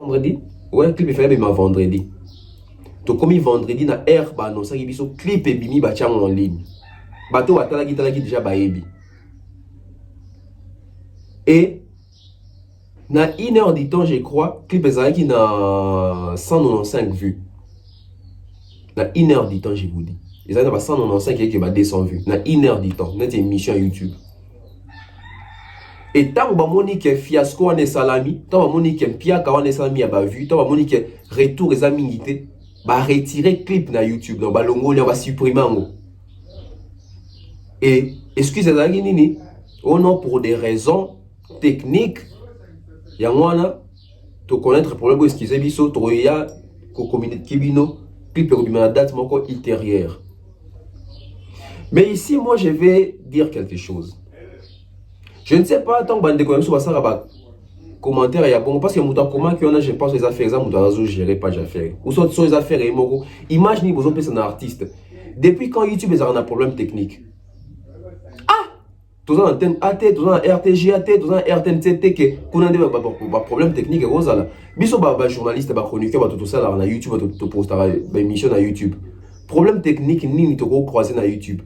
vendredi ouais clip fait ma vendredi to comme vendredi na air ba non ça qui biso clip et bimi ba tiang en ligne bato atala qui déjà ba ebi et na 1 heure du temps je crois clip ezaki na 195 vues na 1 heure du temps je vous dis ils avaient pas 195 qui ba 200 vues na 1 heure du temps notre émission YouTube. Et tant que Monique fiasco en salami, tant que Monique piaka en salami a vu, tant que Monique retour les aminités, bah retirer clip na YouTube, donc bah longo on va supprimer en. Et excusez-moi nini, on a pour des raisons techniques, y a moi te connaître le problème excusez biso, troya ko communauté kibino, clip pour la date moko ultérieure. Mais ici moi je vais dire quelque chose. Je ne sais pas tant que bande de commentaire il y a bon parce que muta comment que on a je pense les affaires ça muta zo gérer pas affaires ou soit sur les affaires et moko image ni besoin personne artiste depuis quand YouTube ils ont un problème technique ah tous en antenne AT tous en RTG AT tous en RTNCT que qu'on a des problème technique et ça là biso ba journaliste ba chroniqueur ba tout ça là na YouTube to poster ba émission na YouTube problème technique ni ni to croiser na YouTube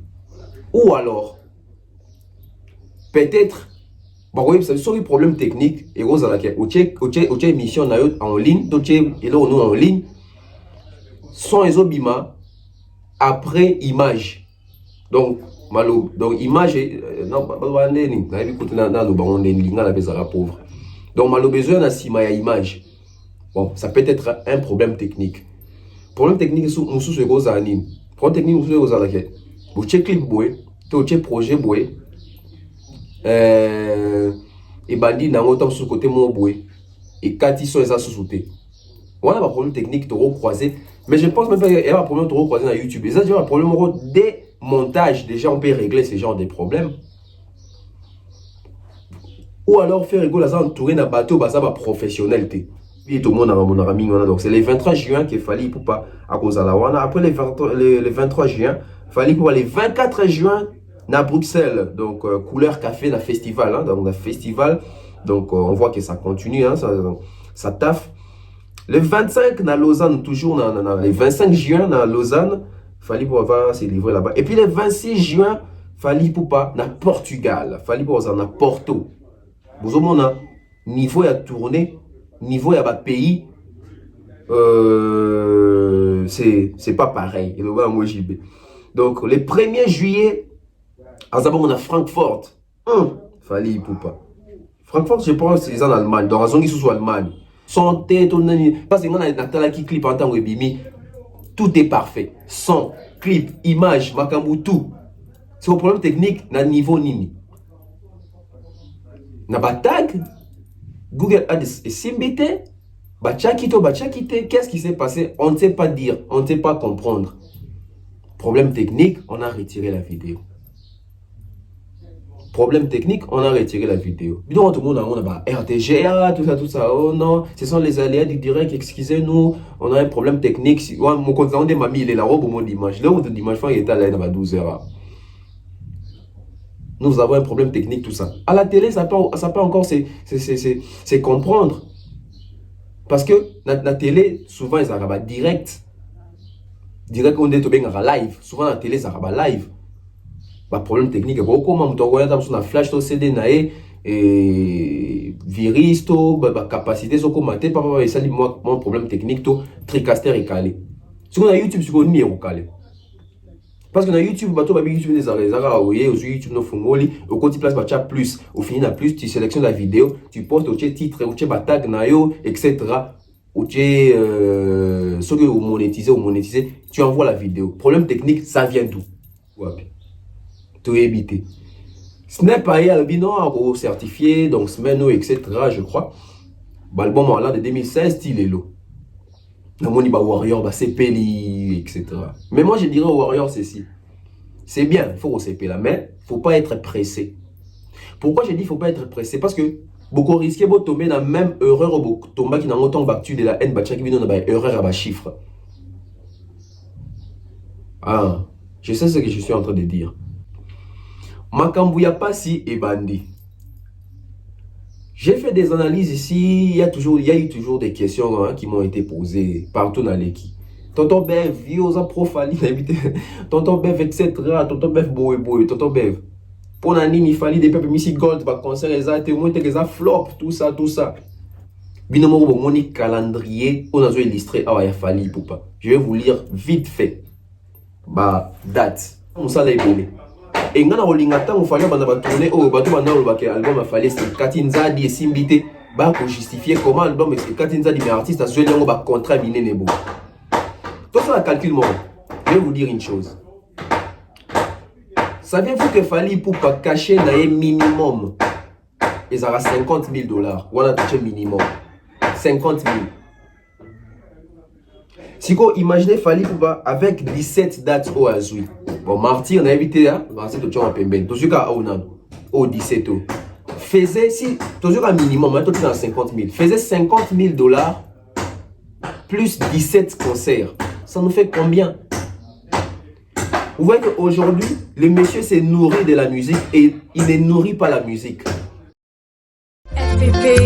ou alors peut-être bon oui c'est sur les problèmes techniques et rose à laquelle au émission en ligne et là on en ligne son ezobima après image donc malo donc image non ba ndeni na écoute na lo ba on linga la bezara pauvre donc malo besoin na sima ya image bon ça peut être un problème technique sous musu se rose anine problème technique musu rose à laquelle bu check clip boy to check projet boy et bandi n'a autant sur côté mon boué et quand ils sont sous-soutés on a un problème technique de recroiser mais je pense même pas qu'il y a un problème de recroiser dans YouTube et ça c'est un problème des montages déjà on peut régler ce genre de problèmes ou alors faire rigoler ça entourer d'un bateau bah ça va professionnalité et tout le monde a mon ami donc c'est les 23 juin qu'il fallait pour pas à cause de la wana après les 23 juin fallait pour les 24 juin à Bruxelles, donc couleur café, la festival, hein, donc le festival, donc on voit que ça continue, hein, ça taffe. Le 25 à Lausanne, toujours, le 25 juin à Lausanne, fallait pour avoir se livrer là-bas. Et puis le 26 juin, fallait pour pas à Portugal, fallait pour avoir à Porto. Vous avez niveau à tourner, niveau à pays, c'est pas pareil. Donc le 1er juillet, on a Francfort. Fallait pour pas. Francfort, je pense, c'est en Allemagne. Dans la zone qui sous Allemagne. Son tête, parce que moi, Nathalie qui clip en tant que bimi, tout est parfait. Son, clip, image, makambu, tout. C'est un problème technique, na niveau nini. Na batag, Google Ads et Simbité, bachakito, qu'est-ce qui s'est passé? On ne sait pas dire, on ne sait pas comprendre. Problème technique, on a retiré la vidéo. Problème technique, on a retiré la vidéo. Donc tout le monde a RTGA, tout ça. Oh non, ce sont les aléas du direct, excusez-nous, on a un problème technique. Mon compte de mamie, il est là-haut pour mon dimanche. Là où le dimanche, il est là dans 12 heures. Nous avons un problème technique, tout ça. À la télé, ça peut encore c'est comprendre. Parce que la télé, souvent, ils arrivent direct. Direct, on est bien live. Souvent, la télé, ça arrive live. Problème technique comment on a flash to CD nae et virus to capacité so commenter par rapport à ça mon problème technique to tricaster et calé sur na YouTube sur ni e calé parce que na YouTube bato ba YouTube des arrêts oye au YouTube no fungoli au côté place ba chat plus au fini na plus tu sélectionnes la vidéo tu postes au titre au tag na yo etc ou tu ce que vous monétiser tu envoies la vidéo problème technique ça vient d'où tout éviter. Ce n'est pas non certifié, donc Smeno, etc. Je crois. L'album là de 16 style est l'eau. Warrior, CP, etc. Mais moi je dirais au Warrior ceci. C'est bien, il faut au CP là, mais il ne faut pas être pressé. Pourquoi je dis qu'il ne faut pas être pressé? Parce que beaucoup risquent de tomber dans la même erreur au tomba qui n'a autant battu de la haine, qui vient dans erreur à chiffre. Ah, je sais ce que je suis en train de dire. Makambouya Passi et Bandi. J'ai fait des analyses ici, il y a eu toujours des questions hein, qui m'ont été posées partout dans l'équipe. Tonton Bev, Viosa Profali, Tonton Bev, etc. Tonton Bev, Boé, Tonton Bev. Pour Nani, il fallait des peuples, Missy Gold, concert, les témoins, les flop, tout ça. Binomo, mon calendrier, on a illustré, ah, il fallait pour pas. Je vais vous lire vite fait. Bah, date. On s'en est belé. Et ngana olingata on fallait bana tourner au bateau bana le baké album a fallu c'est Katinzadi et Simbité ba pour justifier comment album c'est Katinzadi mais artiste a joué dans ba contrat miné nebo. Tout ça la calcul moi. Je vais vous dire une chose. Savez-vous que Fally pour pas cacher dans un minimum ils aura $50,000 voilà touché minimum 50,000. Si vous imaginez Fally Poupa avec 17 dates au Azoui. Bon, Marty, on a évité, hein? Marty, tu as un peu bien. Tu as au 17 ans. Faisait, si, tu as un minimum, hein, tu as 50,000. Faisait $50,000 plus 17 concerts. Ça nous fait combien? Vous voyez qu'aujourd'hui, le monsieur s'est nourri de la musique et il ne nourrit pas la musique. FPP.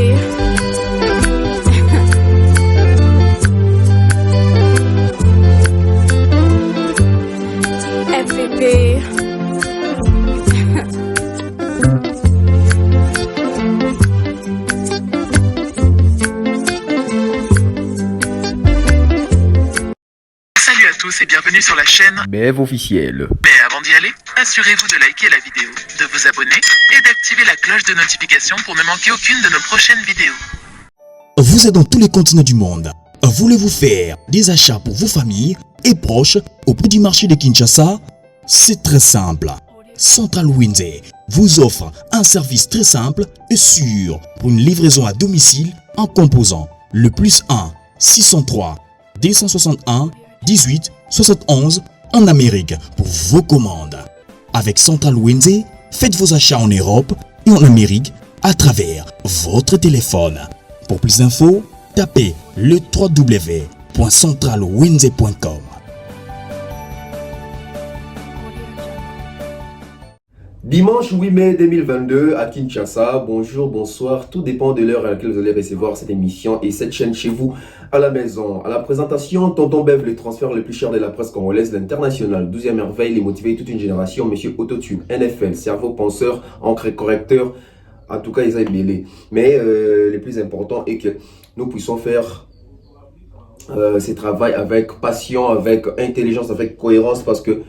Salut à tous et bienvenue sur la chaîne Bev officiel. Mais avant d'y aller, assurez-vous de liker la vidéo, de vous abonner et d'activer la cloche de notification pour ne manquer aucune de nos prochaines vidéos. Vous êtes dans tous les continents du monde. Voulez-vous faire des achats pour vos familles et proches au prix du marché de Kinshasa? C'est très simple. Central Windsor vous offre un service très simple et sûr pour une livraison à domicile en composant le +1 603 261 18 71 en Amérique pour vos commandes. Avec Central Windsor, faites vos achats en Europe et en Amérique à travers votre téléphone. Pour plus d'infos, tapez le www.centralwindsor.com. Dimanche 8 mai 2022 à Kinshasa, bonjour, bonsoir, tout dépend de l'heure à laquelle vous allez recevoir cette émission et cette chaîne chez vous à la maison. À la présentation, Tonton Bev, le transfert le plus cher de la presse congolaise, l'international, 12e merveille, les motiver toute une génération, monsieur Autotune, NFL, cerveau penseur, encre correcteur, en tout cas ils ont mêlé. Mais le plus important est que nous puissions faire ce travail avec passion, avec intelligence, avec cohérence parce que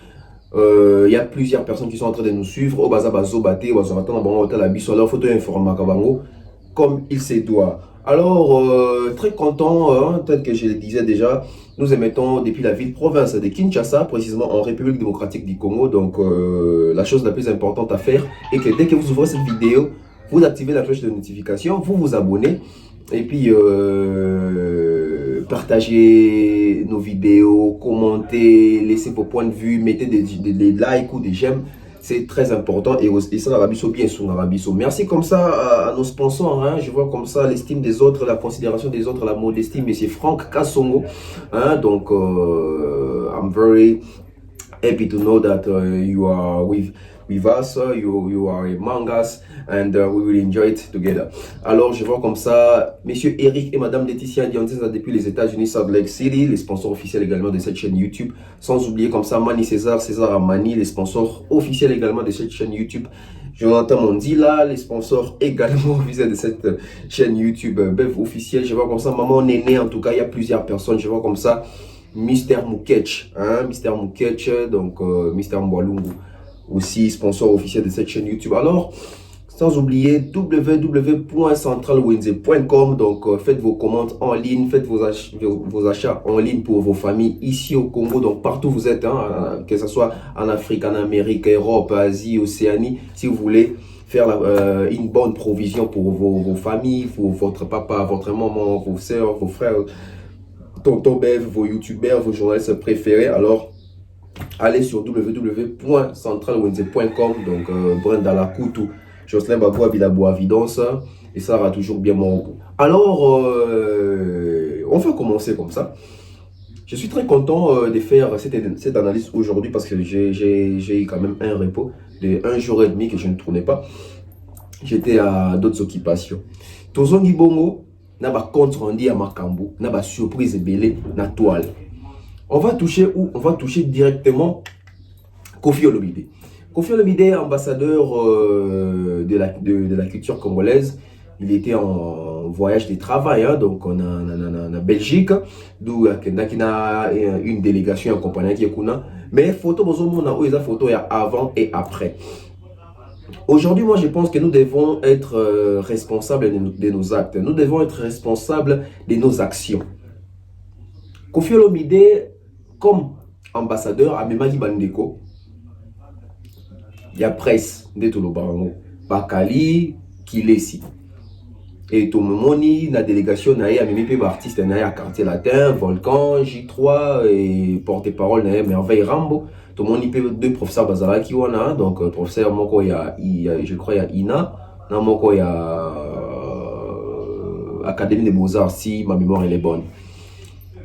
il y a plusieurs personnes qui sont en train de nous suivre au baza bazo baté au bazo la biso alors photo informa kabango comme il se doit. Alors très content hein, peut-être que je le disais déjà, nous émettons depuis la ville-province de Kinshasa, précisément en République démocratique du Congo. Donc la chose la plus importante à faire est que dès que vous ouvrez cette vidéo, vous activez la cloche de notification, vous vous abonnez et puis partagez nos vidéos, commentez, laissez vos points de vue, mettez des likes ou des j'aime. C'est très important et ça l'Arabie bien sur l'Arabie. Merci comme ça à nos sponsors. Hein. Je vois comme ça l'estime des autres, la considération des autres, la modestie. Monsieur Franck Kassongo. Hein. Donc, I'm very happy to know that you are with us, you are among us, and we will enjoy it together. Alors, je vois comme ça, Monsieur Eric et Madame Laetitia Dionzeza depuis les États-Unis, Salt Lake City, les sponsors officiels également de cette chaîne YouTube. Sans oublier comme ça, Mani César, César Amani, les sponsors officiels également de cette chaîne YouTube. Jonathan Mondila, les sponsors également officiels de cette chaîne YouTube, Bev officiel. Je vois comme ça, Maman Néné, en tout cas, il y a plusieurs personnes. Je vois comme ça, Mister Mouketch, hein, Mister Mouketch, donc Mister Mbwalungu. Aussi sponsor officiel de cette chaîne YouTube. Alors, sans oublier www.centralwindsor.com. Donc, faites vos commandes en ligne, faites vos achats en ligne pour vos familles ici au Congo. Donc, partout où vous êtes, hein, que ce soit en Afrique, en Amérique, Europe, Asie, Océanie, si vous voulez faire une bonne provision pour vos familles, pour votre papa, votre maman, vos soeurs, vos frères, tonton Bev, vos youtubeurs, vos journalistes préférés. Alors, allez sur www.centralwindsor.com. Donc Brenda Lakutu, Jocelyn Baboua, Bilabo Avidance, et ça aura toujours bien mon goût. Alors on va commencer comme ça. Je suis très content de faire cette analyse aujourd'hui parce que j'ai eu quand même un repos de 1 jour et demi que je ne tournais pas. j'étais à d'autres occupations. Tozongi bongo, na ba compte rendu à Makambo, na ba surprise belé na toile. On va toucher où? On va toucher directement Koffi Olomide. Koffi Olomide, ambassadeur de la culture congolaise. Il était en voyage de travail, hein, donc on a Belgique, d'où il y a une délégation accompagnée qui est kuna. Mais photo, on a eu photo avant et après. Aujourd'hui, moi, je pense que nous devons être responsables de nos actes. Nous devons être responsables de nos actions. Koffi Olomide, comme ambassadeur à Memaki Bandeko, il y a presse de tout le Barango, Bakali, Kilesi. Et tout le monde, la délégation, il y a même artistes à Quartier Latin, Volcan, J3 et porte-parole, Merveille Rambo. Tout le monde, il peut deux professeurs Bazala qui ont, donc professeur Moko, il y a, je crois, il y a Ina, non, Moko, il y a Académie des Beaux-Arts, si ma mémoire elle est bonne.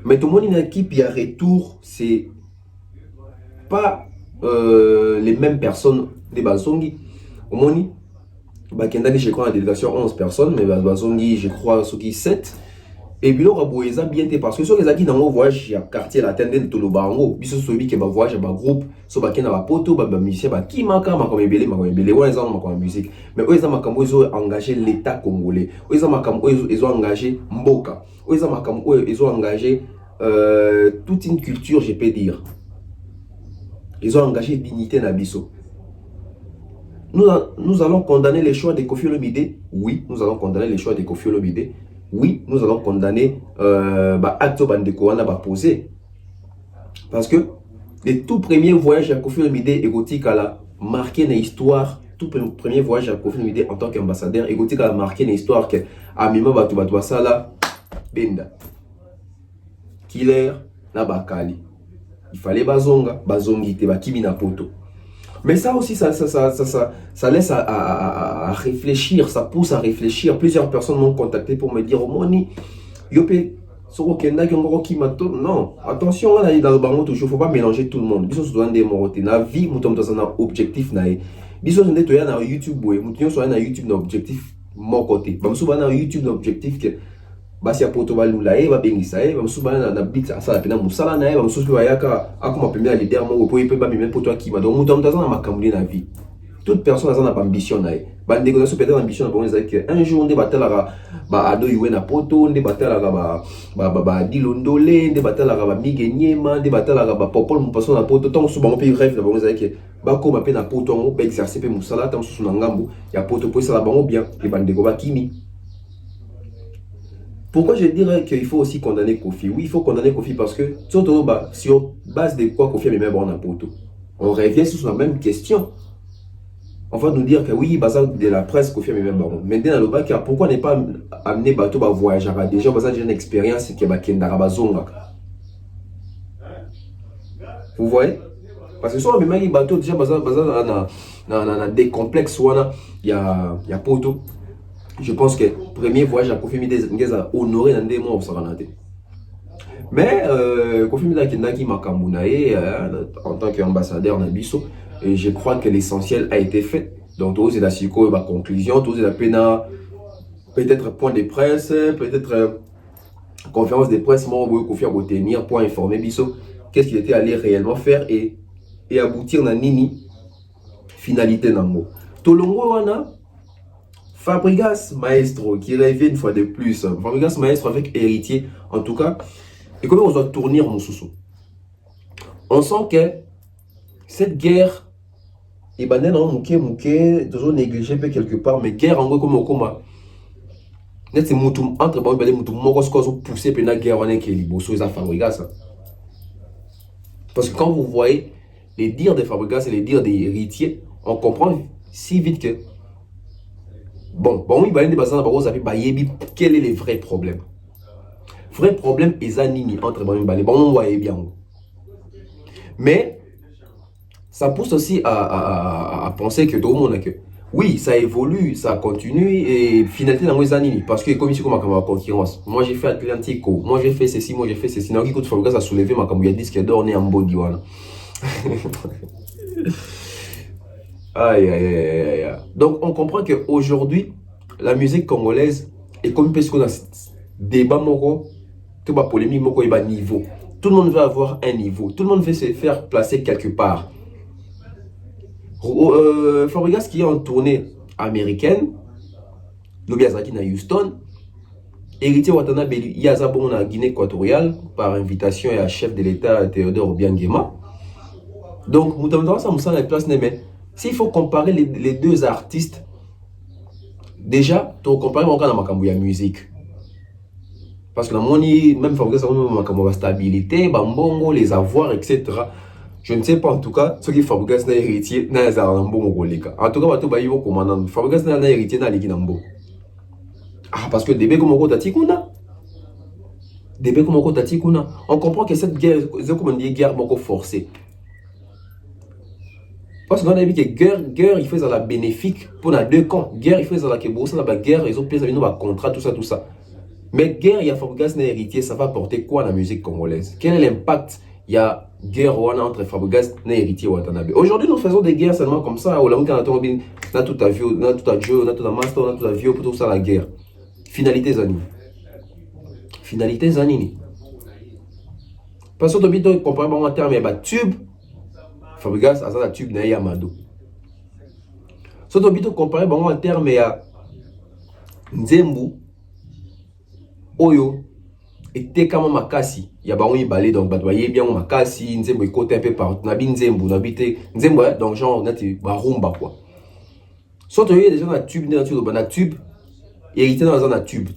Mais tout le monde, une équipe, il y a retour, c'est pas les mêmes personnes des Bazongi. Au moins, Bakendani, je crois, la délégation 11 personnes, mais Bazongi, je crois, ceux qui 7. Et puis, on a bien été parce que ceux qui dans mon voyage, il y a quartier la tendance de tout le barango. Puis, ceux qui ont voyage, il y a un groupe, ceux qui ont un poteau, il y a un musicien, qui m'a comme ébélé, ma musique. Mais eux, ils ont engagé l'État congolais. Ils ont engagé Mboka. Ils ont engagé toute une culture, je peux dire. Ils ont engagé dignité Nabiso. Nous allons condamner les choix de Koffi Olomide. Oui, nous allons condamner les choix de Koffi Olomide. Oui, nous allons condamner Acto Bandeko on a posé. Parce que le tout premier voyage à Koffi Olomide égotique a marqué une histoire. Tout premier voyage à Koffi Olomide en tant qu'ambassadeur égotique a marqué une histoire que Amima Batoubatoua Sala Benda Killer na Bakali. Il fallait bazongi te bakimi na poto. Mais ça aussi, ça laisse à réfléchir, ça pousse à réfléchir. Plusieurs personnes m'ont contacté pour me dire, oh Moni, yopé, non, attention, là, dans le bango, toujours, il ne faut pas mélanger tout le monde. Biso se doit des morotés. La vie, nous sommes dans un objectif. Biso se doit dans YouTube, nous sommes dans YouTube, un objectif, mon côté. Nous sommes dans YouTube, un objectif que. Basi ya poto balula ba bengisa ba musuba na beat asala pena musala na ba musuba ba yaka akoma premier leader mo po ipe ba même poto akima donc mutam tazana makamuli na vie toute personne a pas ambition na ba ndeko so peut-être ambition na bonza que un jour on débatela ba ado yuwe na poto on débatela ba dilondole débatela ba migenyema débatela ba popol mo personne na poto tant so ba mo pe rêve na bonza que ba ko ma pe na poto ngo ba exercer pe musala tant so na ngambu ya poto po sala bango bien et ba ndeko ba kimi. Pourquoi je dirais qu'il faut aussi condamner Koffi? Oui, il faut condamner Koffi parce que sur base de quoi Koffi a mis bon à poto. On revient sur la même question. On va nous dire que oui, basa de la presse Koffi a mis bon. Maintenant, le bac, pourquoi ne pas amener bateau à voyager? Déjà, basa j'ai une expérience qui est bakenda bazonga. Vous voyez? Parce que sur le même bateau, déjà basa na des complexes il y a poto. Je pense que le premier voyage à Koffi Olomide a honoré dans des mois au Saranate. Mais Koffi Olomide a Makamounae en tant qu'ambassadeur Nabiso, et je crois que l'essentiel a été fait. Donc, tous les la conclusion, tous les pena, peut-être point de presse, peut-être conférence de presse, moi, Koffi a tenir pour informer Biso qu'est-ce qu'il était allé réellement faire et aboutir à Nini finalité dans le mot. Tolongo wana Fabregas Maestro qui rêvait une fois de plus. Fabregas Maestro avec héritier en tout cas. Et comment on doit tourner mon sous-sous. On sent que cette guerre est toujours négligée quelque part, mais guerre en gros comme au coma. Net c'est moutou entre bon belé moutou mokos kozo pousser pena guerre on est qui liboso ça Fabregas. Parce que quand vous voyez les dires de Fabregas et les dires des héritiers, on comprend si vite que bon, il va y avoir quel est le vrai problème? Vrai problème est Zanini entre on voit bien. Mais ça pousse aussi à penser que tout le monde que oui, ça évolue, ça continue et finalité dans les Zanini parce que comme ici comme ma concurrence. Moi j'ai fait Atlantico, moi j'ai fait ceci, moi j'ai fait ceci. Non, qui coûte Fabregas a soulevé ma comme il y a disque d'or on est en body one. Aïe, aïe, aïe, aïe, aïe. Donc, on comprend qu'aujourd'hui, la musique congolaise est comme parce qu'on a débat, tout bas polémique, moko, et niveau. Tout le monde veut avoir un niveau. Tout le monde veut se faire placer quelque part. Fabregas qui est en tournée américaine, Lobiazaki na Houston, Héritier Watanabe, il y a Zabon en Guinée équatoriale, par invitation et à chef de l'État Théodore Obiangema. Donc, Moutamdora, ça me semble la place, mais s'il faut comparer les deux artistes, déjà, tu compares la musique. Parce que même Fabregas, la stabilité, bambongo, les avoirs, etc. Je ne sais pas en tout cas, ce qui Fabregas n'a héritier, n'a un bon rolika. En tout cas, tu vas y commandant. Fabregas n'a héritier, n'a l'équinambo. Ah, parce que des comme Tatikuna. Des comme Tatikuna. On comprend que cette guerre, c'est comme on dit, guerre forcée. Parce qu'on a vu que guerre, il fait la bénéfique pour les deux camps. Guerre, il fait la guerre, ils ont payé un contrat, tout ça. Mais guerre, il y a Fabregas n'a héritier, ça va apporter quoi à la musique congolaise? Quel est l'impact? Il y a guerre entre Fabregas et héritier Watanabe. Aujourd'hui, nous faisons des guerres seulement comme ça. On a tout à vue, on a tout à jeu, on a tout à master, on a tout à vieux pour tout ça, la guerre. Finalité Zanini. Finalité Zanini. Parce que tu as comparé en termes de tube, Fabregas a un tube na Yamado. Si tu as comparé en termes de Nzembu, Oyo, et Tekama Makasi, il y a un balai, donc tu voyez bien Makasi, Nzembu est côté un peu partout. Nabi Nzembu, donc genre, on a rumba quoi. Si tu as déjà un tube, un tube, hérité dans un tube.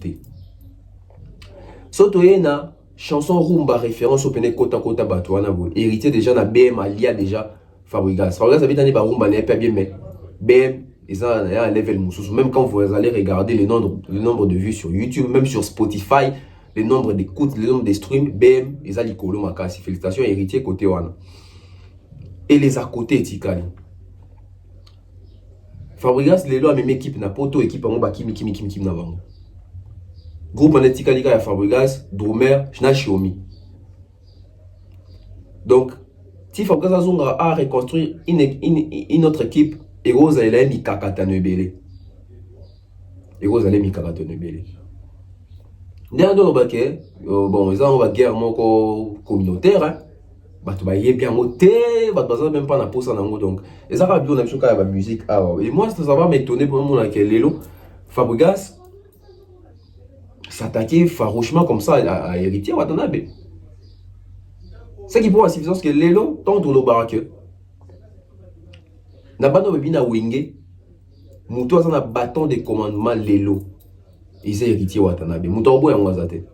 Si tu as une chanson rumba référence au Pene Kota Kota Batouana, hérité déjà dans BM, Alia déjà Fabregas. Fabregas habite dans rumba, n'est pas bien, mais BM, ils ont un level moussous. Même quand vous allez regarder le nombre de vues sur YouTube, même sur Spotify, le nombre d'écoutes, le nombre de streams, BM, ils ont l'icolo makasi. Félicitations, héritier côté Wana. Et les à côté, Tikali. Fabregas, les lois, même équipe, na poto, équipe, en bas, kimi, na bango. Groupe en Tikali, il y a Fabregas, Dromer, Shiomi. Donc, si Fabregas a reconstruit une autre équipe, et Rose a mis Kakatanebele. Et Rose a mis Kakatanebele. Derrière nous, bon, ils ont une guerre communautaire. Tu vas bien monter, tu vas même pas na posa nango donc. Et ça va bien on a la musique. Et moi ça va m'étonner pour moi que Lelo Fabregas s'attaquer farouchement comme ça à héritier Watanabe. C'est qui pour la suffisance que Lelo tant dans le baraque. Na bano bebina wenge. Muto azana bâton de commandement Lelo. Ils sont héritier Watanabe. Muto obo ya ngazate.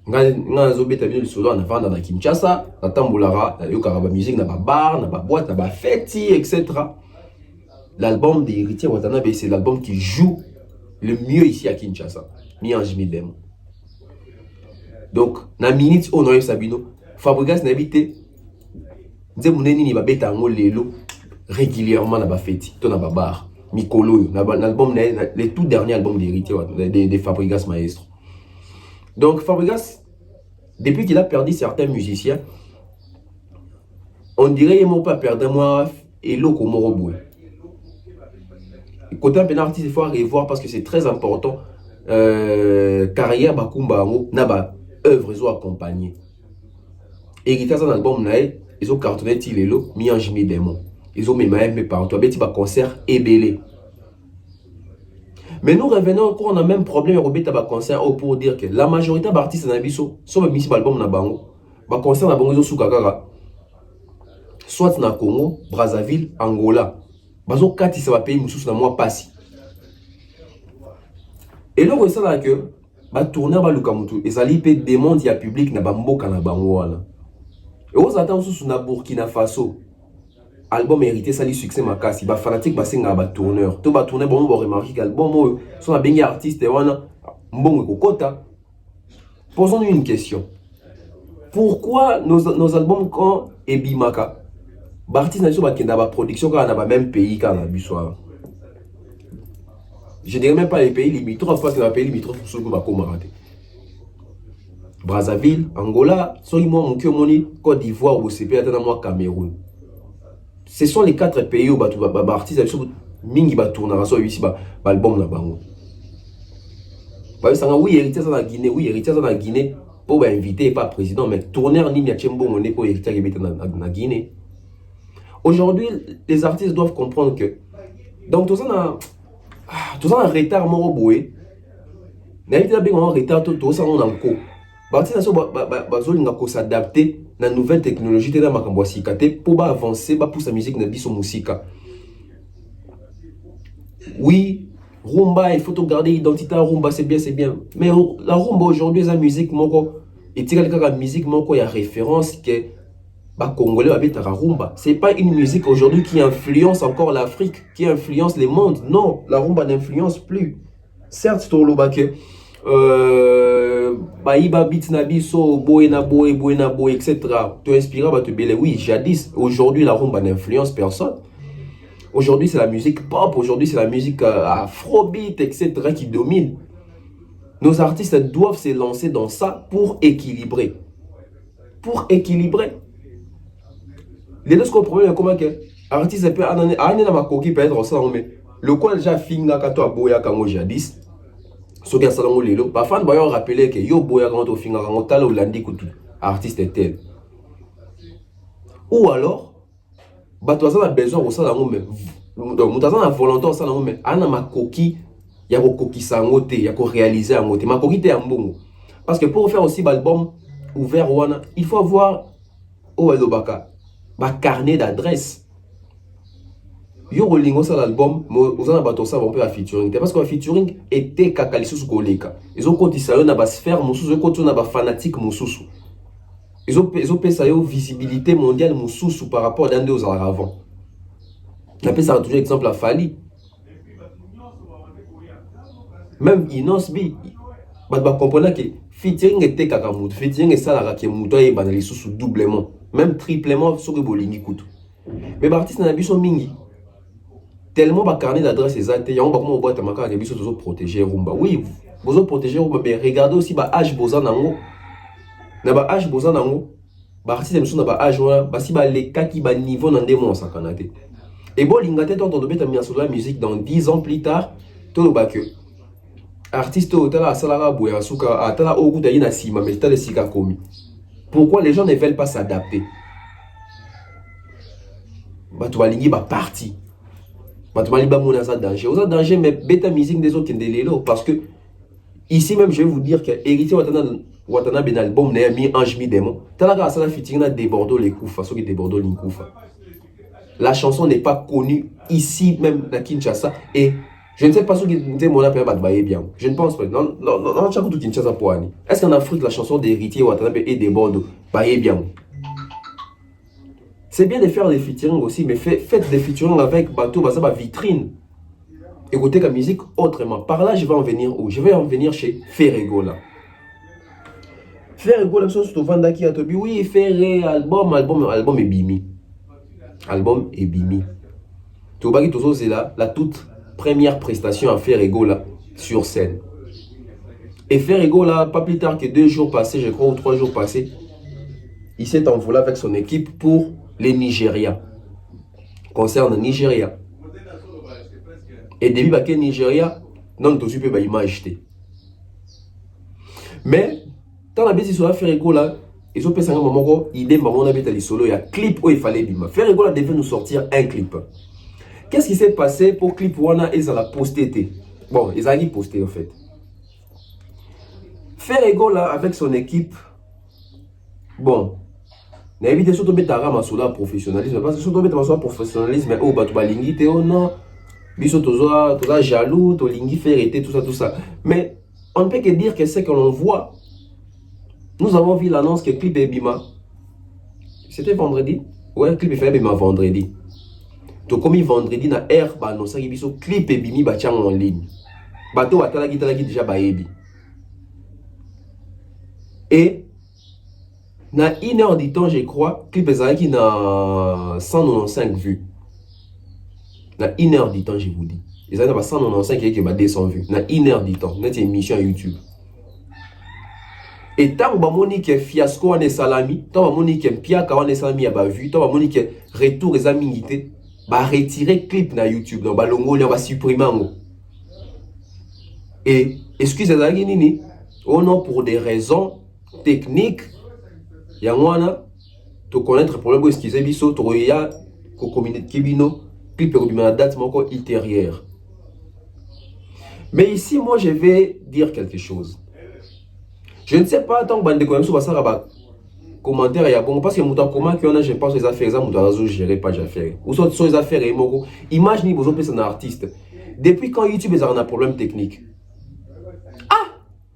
Nga zobeta bino lisolo na vanda na Kinshasa, na tambulara, na yokara ba musique na ba bar, na ba boîte, na ba fête, etc. L'album de Héritier Watanabe, c'est l'album qui joue le mieux ici à Kinshasa. Mi ange mi dem. Donc, na minute on a Sabino, Fabregas na habité. Nzembu neni ni ba beta ngo lelo régulièrement na ba fête, to na ba bar. Mikolo, l'album le tout dernier album d'Héritier de Fabregas Maestro. Donc Fabregas, depuis qu'il a perdu certains musiciens, on dirait qu'il n'a pas perdu moi et l'eau comme Moroboué. Côté un artiste, il faut revoir parce que c'est très important. Carrière Bakumba n'a pas œuvre, ils ont accompagné. Et il y a un album, ils ont cartonné Tilelo, Miange Mi Démon. Ils ont mis même partout, ils ont concert ébélé. Mais nous revenons encore, on a même problème avec le concert pour dire que la majorité des artistes sont même ici l'album na bango. Ba concert na bango ils sont soit na Congo, Brazzaville, Angola. Bazo kati ça va payer mususu na moi passi. Et là on ça que ba tourner ba lukamutu et ça li pe demande ya public na ba mboka na bango wana. Et on attend mususu na Burkina Faso. Album hérité ça li succès makasi ba fanatique ba senga ba tourneur to ba tourner bon ba remarquer que album sont na bengi artiste wana mbongo kokota. Posons-nous une question. Pourquoi nos albums quand ebimaka ba artiste na so ba kenda ba production quand na ba même pays quand na bisoir. Je dirais même pas les pays limitrophes parce que les pays limitrophes sont ba komarate. Brazzaville, Angola, so moi mon Côte d'Ivoire ou CP atteint moi Cameroun. ce sont les 4 pays où artistes mingi tournera sur ici album na bango. Oui, héritier ça na Guinée, oui, héritier ça na Guinée pour inviter pas président mais tourner en ligne à Tchembo on est pour héritier qui na Guinée. Aujourd'hui, les artistes doivent comprendre que donc tout ça na retard mon boé. Na été bien en retard tout ça on en co. Artistes ça bazolinga ko s'adapter na nouvelle technologie te na makambo sikate pour avancer pour sa musique na biso musika. Oui, rumba, il faut garder l'identité à rumba, c'est bien. Mais la rumba aujourd'hui, c'est la musique, et tu as la musique, il y a référence que les Congolais habitent la rumba. Ce n'est pas une musique aujourd'hui qui influence encore l'Afrique, qui influence le monde. Non, la rumba n'influence plus. Certes, tu as que Baïba beat nabiso, boé, etc. Tu inspires, tu belle. Oui, jadis, aujourd'hui, la rumba n'influence personne. Aujourd'hui, c'est la musique pop, aujourd'hui, c'est la musique afrobeat, etc. qui domine. Nos artistes doivent se lancer dans ça pour équilibrer. Pour équilibrer. Les deux problèmes, comment que artiste peut aller dans ma coquille peut être ça, mais le quoi déjà finga quand tu as boya quand jadis. Ce qui est salon lelo, parfois on va rappeler que yo boya quand tu finga quand tu as l'olandi que tout artiste est tel. Ou alors bah toi ça a besoin de ça dans mais donc mutaza na volonté ça dans mais ana makoki ya ko kokisa ngote ya ko réaliser ngote makoki te ya mbongo parce que pour faire aussi l'album ouvert wana il faut avoir au elobaka ba carnet d'adresse yo rolingo ça l'album aux ana bato ça on peut à featuring parce que featuring était kakalisu koleka ils ont kotisa yo na ba sphère mususu yo kotuna ba fanatique mususu ils ont fait une visibilité mondiale mususu par rapport à deux ans avant. On appelle ça toujours exemple à Fali. Même Inos B, bah comprenez que featuring était kakamout, featuring est ça la qui mouto et banali sous doublement, même triplement sur le bolingi kout. Mais l'artiste n'a pas mingi. Tellement ba carnet d'adresse exact, y a un ba comment boîte maka que biso toujours protéger rumba. Oui, vous protéger rumba mais regardez aussi ba âge bozan nango. Na ba âge bozan nango ba artiste na ba âge wana ba si ba le kaki ba niveau na ndemo sakana te et bon lingate ton de beta sur la musique dans 10 ans plus tard to ba que artiste otala salara boya suka atala okuta ina sima mais tala sika komi. Pourquoi les gens ne veulent pas s'adapter? Ba to balingi ba parti ba to bali ba mona za danger aux danger mais beta musique des autres ndelelo parce que ici même je vais vous dire que héritier Watana ben album n'a mis ange mi démon. Talaka ça la featuring na débordo les koufa, ceux qui débordo les koufa. La chanson n'est pas connue ici même à Kinshasa et je ne sais pas ce qui dit mon appel baye bien. Je ne pense pas. Non, chaque tout Kinshasa pour Annie. Est-ce qu'en Afrique la chanson d'héritier Watana et débordo baye bien? C'est bien de faire des featuring aussi, mais faites des featuring avec bateau ba vitrine. Écoutez la musique autrement. Par là, je vais en venir où? Je vais en venir chez Ferrego là. Ferrego la chose vendre qui a tobi oui Ferré album est bimi. Album est bimi. Tout baki tout c'est là la toute première prestation à Ferrego là sur scène. Et Ferrego là pas plus tard que 2 jours passés, je crois ou 3 jours passés, il s'est envolé avec son équipe pour les Nigeria. Concert de Nigeria. Et début baké Nigeria, non tout super ba image té. Mais dans la bêtise sur la Ferrego là, ils ont pensé à un moment idée maman on avait solo il y a clip où il fallait bima. Ferrego là devait nous sortir un clip. Qu'est-ce qui s'est passé pour clip wana ils ont posté? Bon, ils ont posté en fait. Ferrego là avec son équipe, bon, n'a évité surtout mettre à rama sur la professionnalisme parce que surtout mettre sur la professionnalisme mais oh bah tu vas lingi te oh non, biso toza jaloux, to lingi faire été tout ça. Mais on ne peut que dire que c'est que l'on voit. Nous avons vu l'annonce que clip est bima. C'était vendredi? Ouais, clip est fait bima vendredi. Donc comme vendredi na air ba annoncer que biso clip est bimi ba tiang en ligne. Bato atala qui déjà ba ebi. Et na 1 heure du temps je crois, clip est qui na 195 vues. Na 1 heure du temps je vous dis. Ils ont 195 qui est 200 vues. Na 1 heure du temps, notre émission à YouTube. Et tant que bamoni que fiasco ane salami, tant bamoni que piaka ane salami a ba vu, tant bamoni que retour les aminités, ba retirer clip na YouTube, donc ba longo va supprimer ngo. Et excusez-moi nini, oh non, pour des raisons techniques, yangwana to connaître le problème excusez biso to ya ko communiquer bino clip ko bima date moko ultérieure. Mais ici moi je vais dire quelque chose. Je ne sais pas tant que bande quand même sur ça là commentaire ya bon parce que muta comment que on a je pense les affaires ça muta razo gérer pas affaires. Ou soit sur les affaires et moko imagine vous opé un artiste. Depuis quand YouTube ils ont un problème technique.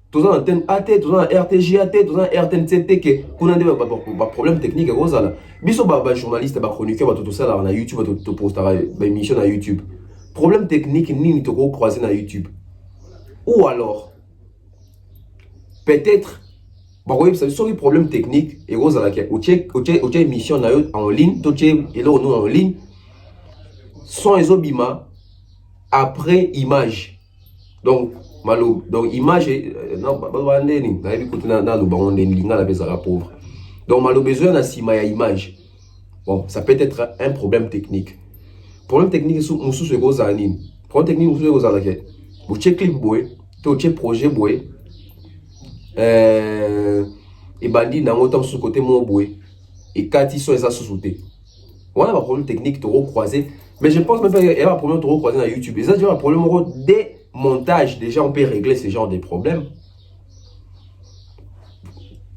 Tous en antenne AT, tous en RTG AT, tous en RTNCT que qu'on a des problèmes techniques et ça là. Biso ba journaliste ba chroniqueur ba tout ça là na YouTube ba tout poster ba émission na YouTube. Problème technique ni to croiser na YouTube. Ou alors peut-être bah oui ça sur les problèmes techniques et ça là que au émission na en ligne, to et là nous en ligne son ezobima après image. Donc image non pauvre. Donc malo besoin na sima ya image. Bon, ça peut être un problème technique. Problème technique sous musu se goza anine. Problème technique musu se goza la ke. Vous check clip boy, to check projet boy. Et bandi na ngota sous côté mon boy. Et kati so esa sous-souté. On a un problème technique to recroiser, mais je pense même pas qu'il y a un problème to recroiser na YouTube. Et ça c'est un problème des montage, déjà on peut régler ce genre de problèmes.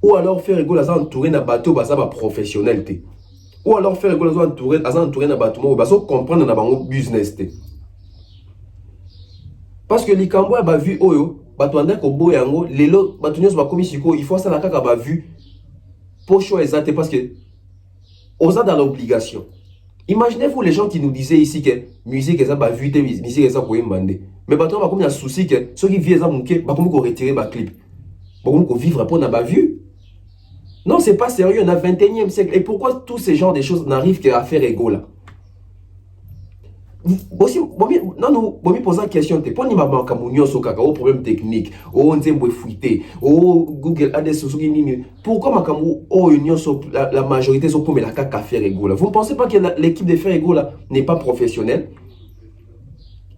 Ou alors faire rigoler à entourer un bateau basa ba professionnalité. Ou alors faire rigoler à entourer un bateau basa comprendre na bango business té. Parce que les cambois ba vu oyo bato anda ko boyango lelo bato nyos ba komi siko il faut ça la kaka ba vu pour choisir parce que on a dans l'obligation. Imaginez-vous les gens qui nous disaient ici que musique est ça ba vu musique est ça pour mbandé. Mais bateau va comme il y a souci que ceux qui vivent ça mouké va comme retirer ba clip. Ba comme vivre pour n'a pas vu. Non, c'est pas sérieux, on a 21e siècle. Et pourquoi tous ces genres de choses n'arrivent qu'à faire égaux là? Aussi, non, bon, poser la question, t'es pas ni ma banque à mounio so kaka, au problème technique, au nzembo fouité, au Google Ads, pourquoi ma kamou, oh, union so, la majorité so comme la kaka faire égaux là? Vous ne pensez pas que l'équipe de faire égaux là n'est pas professionnelle?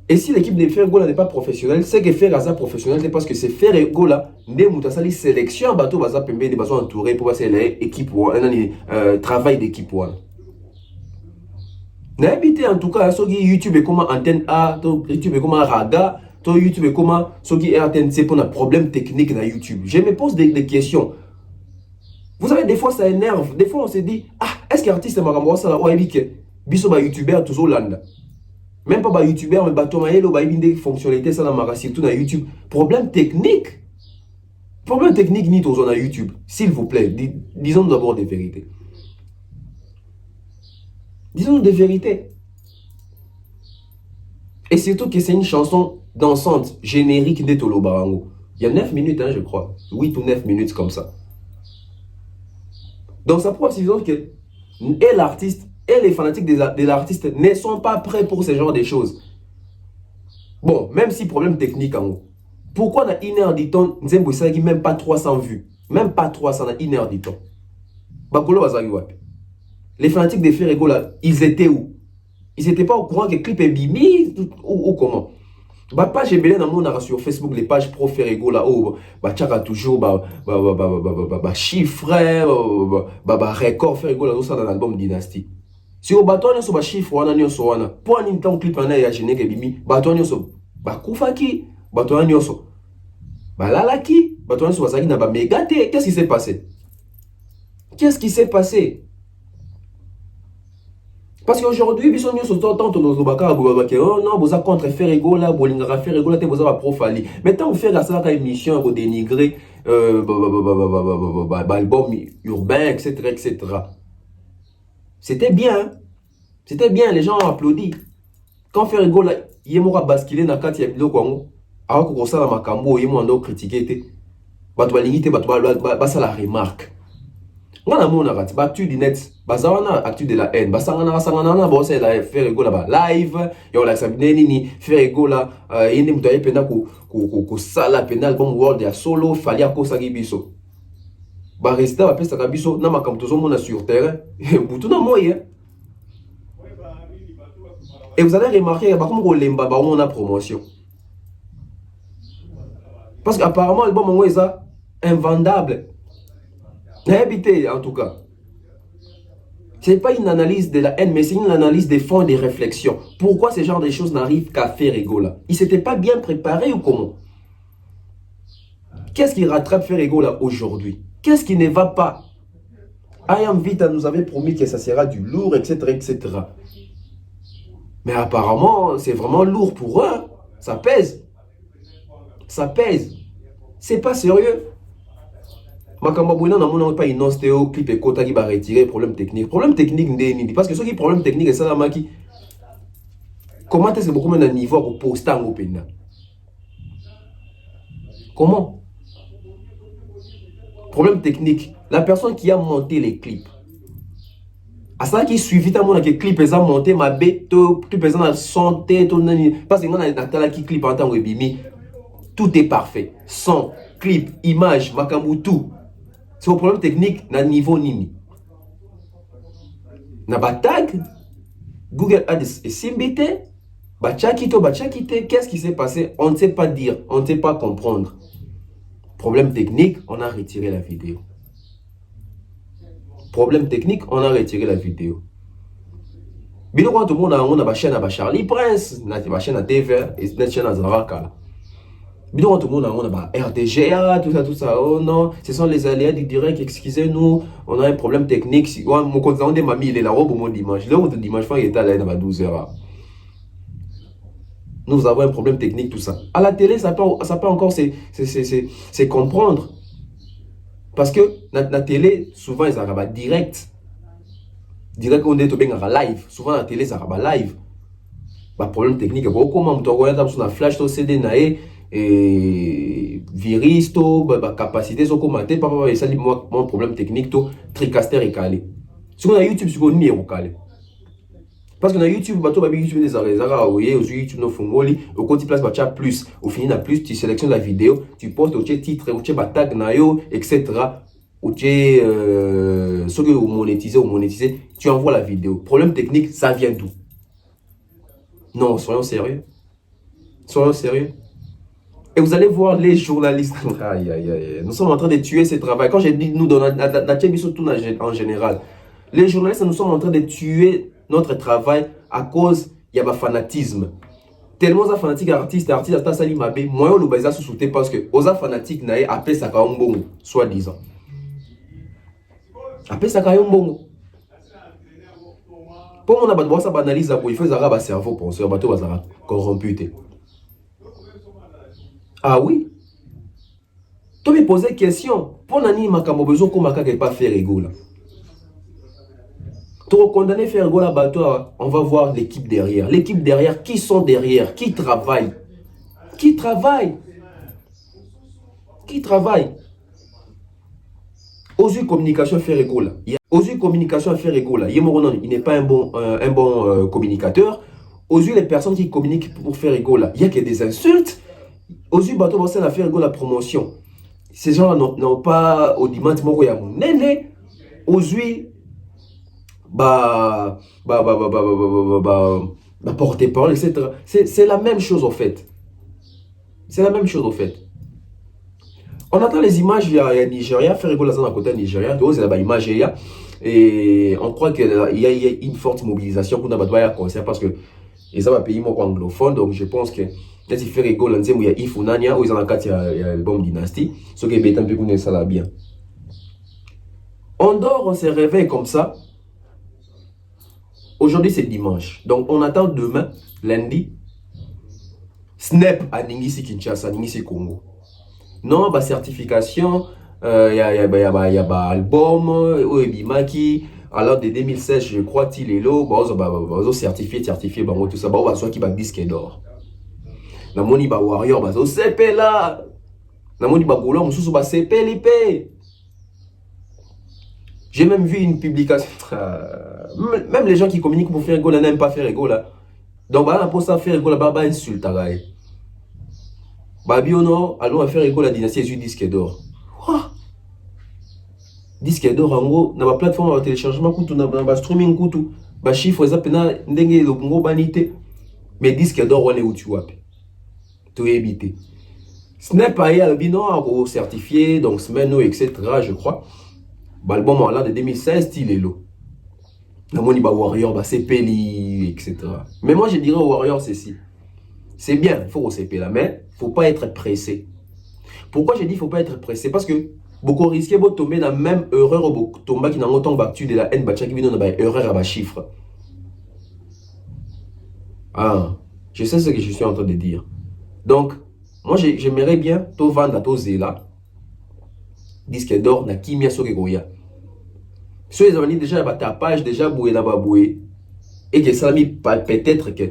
Et si l'équipe de faire égaux là n'est pas professionnelle, c'est que faire ça professionnel, c'est parce que c'est faire égaux là, des moutasali sélection, bateau, baza pembe, des bateaux entourés pour passer l'équipe, travail d'équipe. N'habitez en tout cas, ce qui YouTube est comme antenne A, YouTube est comme Raga, YouTube est comme ce qui est RTNC pour un problème technique dans YouTube. Je me pose des questions. Vous savez, des fois ça énerve. Des fois on se dit, ah, est-ce qu'artiste Magambo ça là, ou que biso ba YouTuber toujours landa. Même pas ba YouTuber, mais ba tomaelo ba ibinde fonctionnalité ça dans ma surtout dans YouTube. Problème technique. Problème technique ni toujours dans YouTube. S'il vous plaît, disons d'abord des vérités. Disons des vérités. Et surtout que c'est une chanson dansante, générique de Tolo Barango. Il y a 9 minutes, hein, je crois. 8 ou 9 minutes comme ça. Donc ça prouve que et l'artiste et les fanatiques de l'artiste ne sont pas prêts pour ce genre de choses. Bon, même si problème technique en haut. Pourquoi dans 1 heure du temps, Nzembo Isagi même pas 300 vues? Même pas 300 dans 1 heure du temps. Bakolo Bazagi Wapi. Les fanatiques des Frères Égaux là, ils étaient où? Ils n'étaient pas au courant que le clip est bimi ou comment? Bah page ébélé dans mon sur Facebook, les pages pro Frères Égaux là, oh, bah tchaka toujours, bah chiffre, bah record Frères Égaux là, tout ça dans l'album Dynasty. Si au bateau on a sur chiffre, on a ni sur on a. Pour un temps clip on a ya géné que bimi, bateau on a sur, bah koufaki, bateau on a sur, bah lalaki, bateau on a sur ça qui n'a pas mégaté. Qu'est-ce qui s'est passé? Qu'est-ce qui s'est passé? Parce qu'aujourd'hui, ils sont tous temps dans nos baka oh non, vous avez contre faire égaux là, vous avez faire égaux là, vous avez profali. Maintenant, vous faites la salle émission, vous dénigrez album urbain, etc., etc. C'était bien, c'était bien, les gens ont applaudi. Quand faire égaux là, il y a moi basculer dans 4 vidéo quoi, alors que ça la makambo, il y a moi critiquer, bah tu vas limiter, bah ça la remarque. On a mon arrêt, bah tu dis net, bah ça on a actu de la haine, bah ça on a bon c'est la faire égaux là, live, et on l'a sabine nini, faire égaux là, il n'y a pas de pena ko sala penal bon world ya solo, fallait à cause ça biso. Bah rester à pesa kabiso na makamtozo mona sur terrain. Boutou na moyen. Et vous allez remarquer bah comme Rolemba bah on a promotion. Parce qu'apparemment l'album est ça invendable. Habité en tout cas. C'est pas une analyse de la haine, mais c'est une analyse des fonds et des réflexions. Pourquoi ce genre de choses n'arrivent qu'à Ferrego là? Il s'était pas bien préparé ou comment? Qu'est-ce qui rattrape Ferrego là aujourd'hui? Qu'est-ce qui ne va pas? Ayam Vita nous avait promis que ça sera du lourd, etc., etc. Mais apparemment, c'est vraiment lourd pour eux. Ça pèse. Ça pèse. C'est pas sérieux. Makamabouina n'a pas une ostéo clip et quota qui va retirer problème technique. Problème technique, parce que ceux qui problème technique, c'est ça la maki. Comment est-ce que beaucoup de niveau pour poster en open? Comment? Problème technique. La personne qui a monté les clips. À ça qui suivit ta mon clip et ça monté ma bête tout pesant à santé tout parce que on a Natala qui clip en tant que bimi. Tout est parfait. Son, clip, image, makambu tout. C'est un problème technique na niveau nini. Na batag Google Ads et Simbité. Bachakito, qu'est-ce qui s'est passé? On ne sait pas dire, on ne sait pas comprendre. Problème technique, on a retiré la vidéo. Problème technique, on a retiré la vidéo. Bilo quand tout le monde a une chaîne à Charlie Prince, na chaîne à TV et une chaîne à Zaraka. Bilo quand tout le monde a une RTGA, tout ça. Oh non, ce sont les aléas du direct, excusez-nous, on a un problème technique. Mon continent de mamie, il est là-haut pour mon dimanche. Là où le dimanche, il est là, il est à 12h. Nous avons un problème technique, tout ça. À la télé, ça peut encore c'est comprendre. Parce que la télé, souvent, ils arrivent direct. Direct, on est bien live. Souvent, la télé, ça arrive live. Bah, problème technique, comment on a un flash, CD, et virus, capacité, so commenter, papa, et ça, mon problème technique, tricaster et calé. Si on a YouTube, c'est qu'on y est calé. Parce que dans YouTube, YouTube des arrêts, YouTube no fongoli, au côté place bacha plus, au fini na plus, tu sélectionnes la vidéo, tu postes au titre, au tag nayo, etc. Au ce que vous monétisez, tu envoies la vidéo. Problème technique, ça vient d'où? Non, soyons sérieux. Soyons sérieux. Et vous allez voir les journalistes. Aïe, aïe, aïe. Nous sommes en train de tuer ce travail. Quand j'ai dit nous dans la surtout en général, les journalistes, nous sommes en train de tuer notre travail à cause il y a un fanatisme. Tellement de fanatiques artistes à Sali Mabé, moi le basa sous-souté parce que aux fanatiques naé appelé ça comme bon, soi-disant. Appelé ça comme bon. Pour mon abat ça banalise la il faut zara cerveau penseur bateau bazara corrompu. Ah oui. Tu me posais question. Pour nani makambo besoin ko makaka pas faire rigolo. Trop condamné faire go la bateau, on va voir l'équipe derrière. L'équipe derrière, qui sont derrière? Qui travaille? Qui travaille? Qui travaille? Ozu communication faire égola. Ozu communication faire égola. Il n'est pas un bon communicateur. Ozu les personnes qui communiquent pour faire égola. Il n'y a que des insultes. Ozu bateau va faire faire égola promotion. Ces gens n'ont pas au dimanche moko ya munene. Ozu porte-parole, etc. C'est la même chose au fait. C'est la même chose au fait. On attend les images via Nigeria, faire rigoler à côté de Nigeria, c'est la image et on croit qu'il y a une forte mobilisation pour nous concert parce que ils ont un pays anglophone, donc je pense que là il fait rigoler il y a Ifunania ou ils ont un cas il y a l'album Dynasty, ce qui est un peu connaît ça là bien. On dort, on se réveille comme ça. Aujourd'hui c'est dimanche, donc on attend demain, lundi, Snap à Ningisi Kinshasa, Ningisi Congo. Non, bah certification, y a album, Oebimaki, alors de 2016 je crois qu'il est là, bah certifié, bah tout ça, bah soit qui va disque d'or. Na moni ba warrior, bah so CP là, na moni ba goulon, mususu ba CP l'IP. J'ai même vu une publication. Même les gens qui communiquent pour faire rigolo n'aiment pas faire rigolo. Donc, bah, pour ça, faire rigolo, bah, insulte. Bah, biono, allons faire rigolo la dynastie du disque d'or. disque d'or en gros na ba plateforme de téléchargement kutu na ba streaming kutu ba chiffre eza pena ndenge lo banité mais disque d'or on est où tu vois to éviter Snap a albino a certifié donc Smeno etc je crois l'album en l'an de 2016 style est lo na moni ba Warrior ba CPLI etc mais moi je dirais Warrior c'est bien il faut au CP là mais faut pas être pressé. Pourquoi j'ai dit faut pas être pressé? Parce que beaucoup risquer de tomber dans la même erreur ou tomber qui n'a autant battu de la haine battu qui vient dans erreur à bas chiffre. Ah, je sais ce que je suis en train de dire. Donc, moi j'aimerais bien tout vendre à tout là. Disque d'or na kimia so goya. Si les amis déjà ba tapage déjà boué là bas boué et que ça mi peut-être que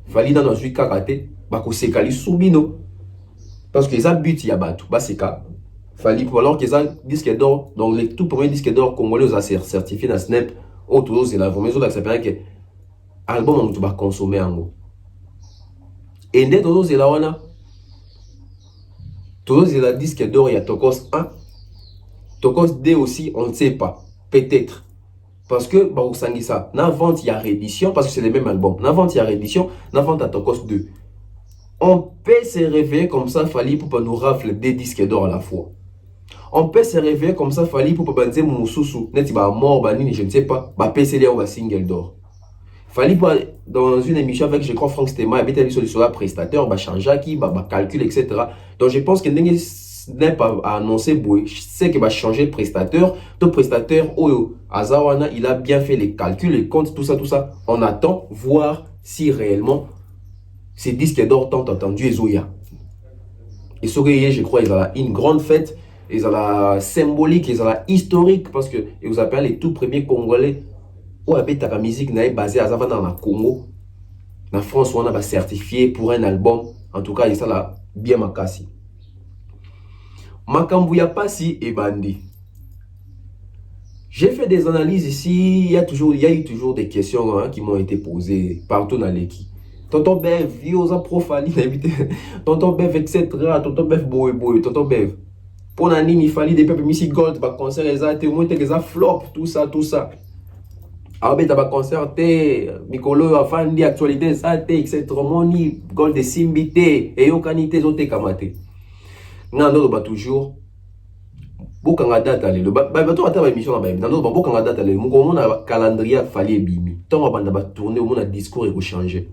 fallait dans un karaté ba ko sekali subino. Parce que ça but il y a batou bah c'est cas fallait pour alors qu'ils ont disque d'or donc les tout premiers disques d'or congolais ont certifié dans Snap autour c'est la maison là ça fait que album on va consommer en gros et dès tout c'est là on a tout c'est la disque d'or il y a Tokos 1 Tokos 2 aussi on ne sait pas peut-être parce que bah au Sangisa na vente il y a réédition parce que c'est les mêmes albums na vente il y a réédition na vente à Tokos 2. On peut se réveiller comme ça, fallait pour pas nous rafler des disques d'or à la fois. On peut se réveiller comme ça, fallait pour pas dire mon sous net il va mort, banini, je ne sais pas, bah PCD ou single d'or. Fallait pas dans une émission avec je crois Franck Stema, il y avait sur le prestataire, bah changer qui, bah calcul etc. Donc je pense que n'est pas annoncé, je sais que va changer de prestataire, tout prestataire au Azawana il a bien fait les calculs, les comptes, tout ça. On attend voir si réellement ces disques d'or tant entendu Ezoya. Et Soreye, je crois, ils ont une grande fête, ils ont la symbolique, ils ont la historique, parce que ils vous appellent les tout premiers Congolais où habite la musique basée à Zavana dans le Congo. La France, on a certifié pour un album. En tout cas, il ça là bien makasi. Makambouya Passi et Bandi. J'ai fait des analyses ici, il y a eu toujours des questions qui m'ont été posées partout dans l'équipe. Tonton Bev, vieux profali, tonton Bev, etc. Tonton Bev, boy, tonton Bev. Pour l'année, il fallait des peuples, Missy Gold, bah, concert, les a au moins, des flop, tout ça. Ah, ben, t'as concert, Mikolo, Afandi, actualité, ça, etc. Moni, Gold, Simbité, et Yokanité, Zoté, Kamate. Non, bah, toujours. Beaucoup de date, le bateau a émission dans le beaucoup de date, le calendrier fallait bimi. Tant on va tourner, on a discours et changer.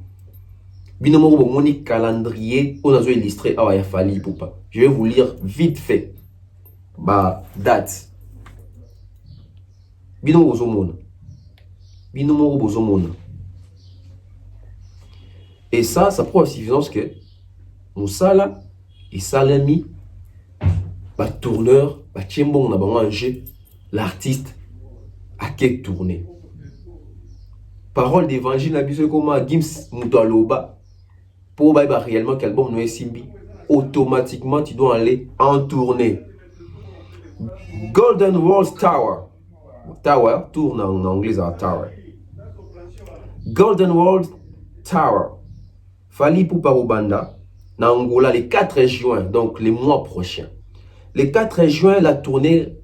Binomo moni calendrier, on a illustré ah il fallait pour pas. Je vais vous lire vite fait. Bah date. Binomo bozomona. Binomo bozomona. Et ça prouve suffisance que Moussala et Salami bah tourneur, bah tiembon na mangé l'artiste a quel tourné. Parole d'évangile na biso comme Gims Mutaloba. Pour bah réellement quel album nous Simbi, automatiquement tu dois aller en tournée. Golden World Tower tourne en anglais à Tower. Golden World Tower Fali Poupa Banda na Angola le 4 juin, donc le mois prochain. Le 4 juin, la tournée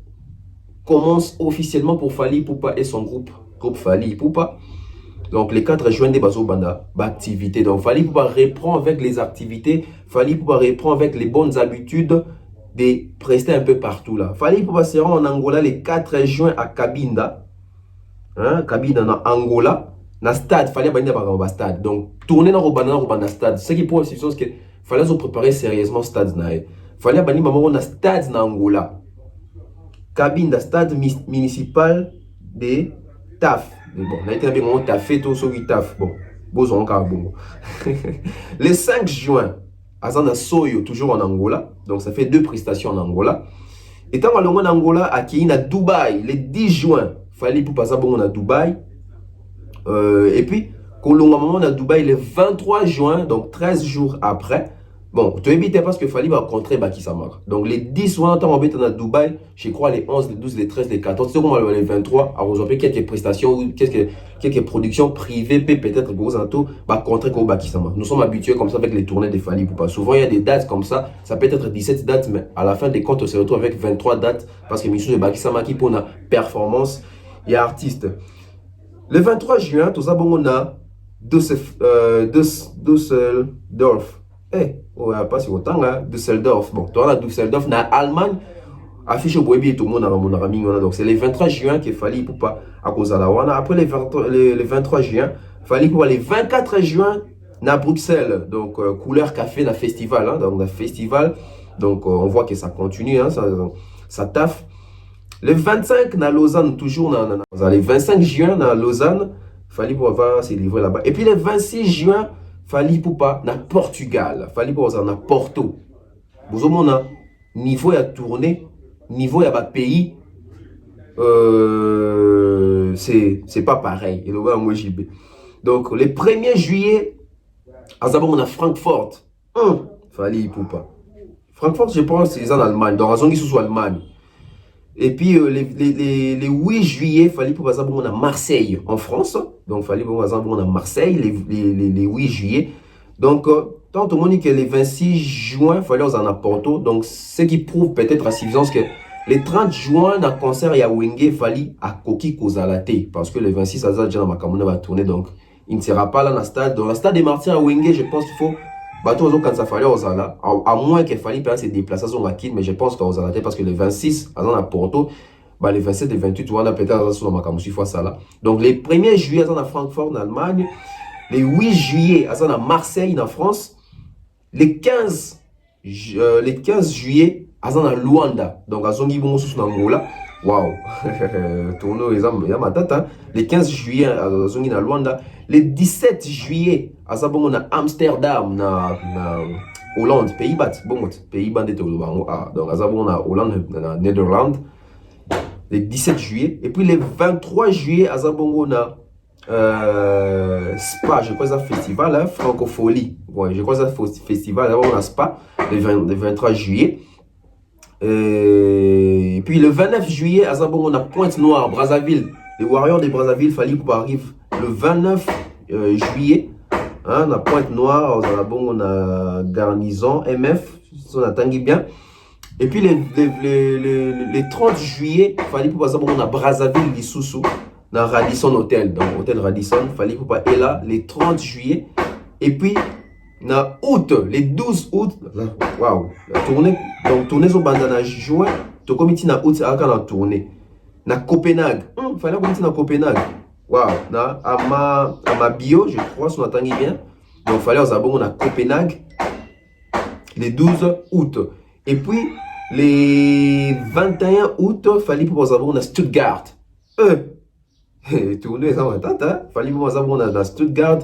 commence officiellement pour Fali Poupa et son groupe Fali Poupa. Donc, le 4 juin, des bazo banda, activité. Donc, Fali Poupa reprend avec les activités. Fali Poupa reprend avec les bonnes habitudes de prester un peu partout là. Fali Poupa sera en Angola le 4 juin à Cabinda. Cabinda en Angola. Na stade, Fali Poupa dans stade. Donc, tourner dans le stade. Ce qui prouve, c'est que Fali se préparer sérieusement stade. Fali Poupa dans stade en Angola. Cabinda, stade municipal de Taf. Bon, on a été bien taffé tout sur taf. Bon, besoin encore bon. Le 5 juin, Azana Soyo, toujours en Angola. Donc, ça fait 2 prestations en Angola. Et tant en Angola, à Kien, à Dubaï, le 10 juin, fallait pour passer bon à Dubaï. Et puis, quand on a à Dubaï, le 23 juin, donc 13 jours après, Bon, tu évites parce qu'il fallait rencontrer Baki Samara. Donc les 10 on entend à Dubaï, je crois les 11, les 12, les 13, les 14, c'est comment les 23, à vous quelques prestations, quelques productions privées, peut-être gros anto, rencontrer Baki Samara. Nous sommes habitués comme ça avec les tournées des Fally Ipupa. Souvent il y a des dates comme ça peut être 17 dates, mais à la fin des comptes on se retrouve avec 23 dates parce que mission de Baki Samara qui pour une performance et artiste. Le 23 juin, tout ça bon on a Düsseldorf. Pas si autant, Düsseldorf. Bon, toi, Düsseldorf, na Allemagne, affiche au Boebi et tout le monde a donc c'est le 23 juin qu'il fallait pour pas à cause de la Wana. Après le 23 juin, il fallait pour les 24 juin, na Bruxelles. Donc, couleur café, na festival. Hein, donc, na festival. Donc, on voit que ça continue, hein, ça taffe. Le 25, na Lausanne, toujours, les 25 juin, na Lausanne, il fallait pour avoir ses livrets là-bas. Et puis le 26 juin, Fally Ipupa na Portugal, Fally Ipupa na Porto. Vous avez niveau à tourner, niveau à pays, c'est pas pareil. Donc le 1er juillet, à Francfort, Fally Ipupa. Francfort, je pense, c'est en Allemagne, dans la zone qui sont en Allemagne. Et puis les 8 juillet, il fallait pour exemple à Marseille en France. Donc il fallait pour exemple à Marseille les 8 juillet. Donc tant tout le monde dit que les 26 juin, il fallait en Porto. Donc ce qui prouve peut-être à suffisance que les 30 juin, dans le concert, il y a Wenge, il fallait à Koki Kozalate. Parce que le 26, ça déjà dans ma commune va tourner. Donc il ne sera pas là dans le stade. Dans le stade des Martyrs à Wenge, je pense qu'il faut. Quand ça fallait aux Ala, à moins qu'il fallait faire ses déplacements à Kid, mais je pense qu'aux Ala, parce que le 26, à Porto, les 27 et 28, on a peut-être sur ma camoufle fois ça là. Donc les 1er juillet, à Francfort en Allemagne, les 8 juillet, à Marseille en France, les 15 juillet, à Luanda, donc à Zongibongo sous Angola. Waouh, tourneau, il y a ma tête, hein. Les 15 juillet à Zongi na Luanda, les 17 juillet à Zabongo na Amsterdam, na Hollande, Pays-Bas, bon, Pays-Bas de Tolobango, donc à Zabongo na Hollande, na Netherlands, les 17 juillet, et puis les 23 juillet à Zabongo na Spa, je crois que c'est un festival, hein, Francophonie, ouais, je crois que c'est un festival, là, on a Spa, le 23 juillet. Et puis le 29 juillet, à Zabon, on a Pointe-Noire, Brazzaville. Les Warriors de Brazzaville, Fally Ipupa arrive le 29 juillet. Hein, on a Pointe-Noire, on a Garnison, MF, on a Tanguy bien. Et puis les 30 juillet, Fally Ipupa, on a Brazzaville, Lissoussou, dans Radisson Hotel, dans l'hôtel Radisson. Fally Ipupa est là, les 30 juillet. Et puis, na août, les 12 août, waouh, la tournée, donc tournée sur bandana juin, to comité na août, à la tournée, na Copenhague, fallait comité na Copenhague, waouh, na à ma bio, je crois, si on attend bien, donc fallait aux abonnés na Copenhague, les 12 août, et puis les 21 août, fallait pour aux abonnés na Stuttgart, tournée, ça va tata, fallait pour aux abonnés na Stuttgart.